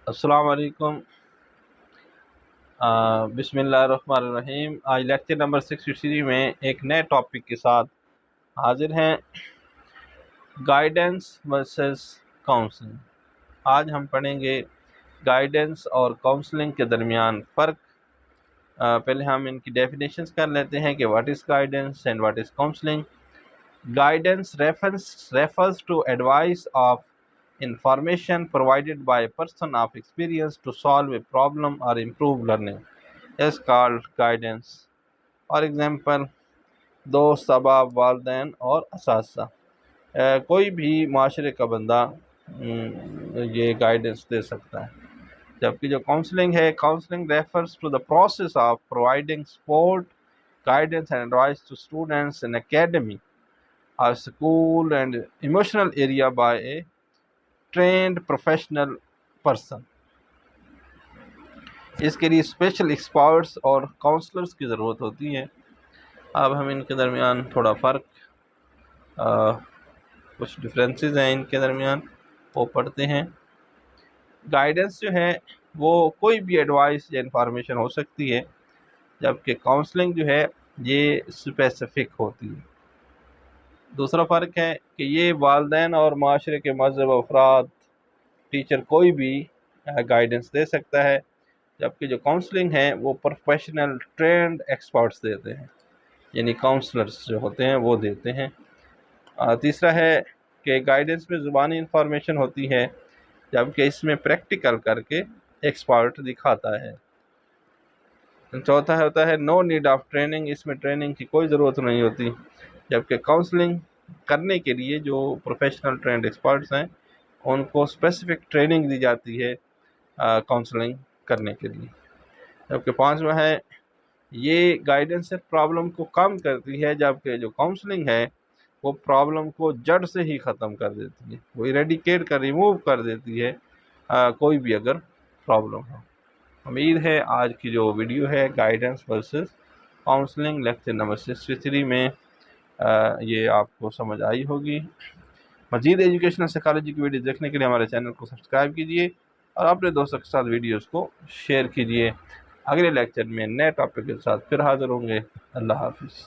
السلام علیکم۔ بسم اللہ الرحمن الرحیم۔ آج لیکچر نمبر 63 میں ایک نئے ٹاپک کے ساتھ حاضر ہیں، گائیڈنس ورسز کاؤنسلنگ۔ آج ہم پڑھیں گے گائیڈنس اور کاؤنسلنگ کے درمیان فرق۔ پہلے ہم ان کی ڈیفینیشنز کر لیتے ہیں کہ what is guidance and what is counselling. Guidance refers to advice of information provided by a person of experience to solve a problem or improve learning is called guidance. For example, دوست، احباب، والدین اور اساتذہ، کوئی بھی معاشرے کا بندہ یہ گائیڈنس دے سکتا ہے۔ جبکہ جو کاؤنسلنگ ہے، counselling refers to the process of providing support, guidance and advice to students in academy or school and emotional area by a trained professional person. اس کے لیے اسپیشل ایکسپرٹس اور کاؤنسلرز کی ضرورت ہوتی ہے۔ اب ہم ان کے درمیان تھوڑا فرق، کچھ ڈفرینسز ہیں ان کے درمیان، وہ پڑھتے ہیں۔ گائیڈنس جو ہے وہ کوئی بھی ایڈوائس یا انفارمیشن ہو سکتی ہے، جبکہ کاؤنسلنگ جو ہے یہ اسپیسیفک ہوتی ہے۔ دوسرا فرق ہے کہ یہ والدین اور معاشرے کے مہذب افراد، ٹیچر، کوئی بھی گائیڈنس دے سکتا ہے، جبکہ جو کاؤنسلنگ ہے وہ پروفیشنل ٹرینڈ ایکسپرٹس دیتے ہیں، یعنی کاؤنسلرز جو ہوتے ہیں وہ دیتے ہیں۔ تیسرا ہے کہ گائیڈنس میں زبانی انفارمیشن ہوتی ہے، جبکہ اس میں پریکٹیکل کر کے ایکسپرٹ دکھاتا ہے۔ چوتھا ہوتا ہے نو نیڈ آف ٹریننگ، اس میں ٹریننگ کی کوئی ضرورت نہیں ہوتی، جبکہ کاؤنسلنگ کرنے کے لیے جو پروفیشنل ٹرینڈ ایکسپرٹس ہیں ان کو اسپیسیفک ٹریننگ دی جاتی ہے کاؤنسلنگ کرنے کے لیے۔ جبکہ پانچواں ہے یہ گائیڈنس صرف پرابلم کو کم کرتی ہے، جبکہ جو کاؤنسلنگ ہے وہ پرابلم کو جڑ سے ہی ختم کر دیتی ہے، وہ ایریڈیکیٹ ریموو کر دیتی ہے کوئی بھی اگر پرابلم ہو۔ امید ہے آج کی جو ویڈیو ہے guidance versus counselling lecture number 63 میں یہ آپ کو سمجھ آئی ہوگی۔ مزید ایجوکیشنل سائیکالوجی کی ویڈیوز دیکھنے کے لیے ہمارے چینل کو سبسکرائب کیجیے اور اپنے دوستوں کے ساتھ ویڈیوز کو شیئر کیجیے۔ اگلے لیکچر میں نئے ٹاپک کے ساتھ پھر حاضر ہوں گے۔ اللہ حافظ۔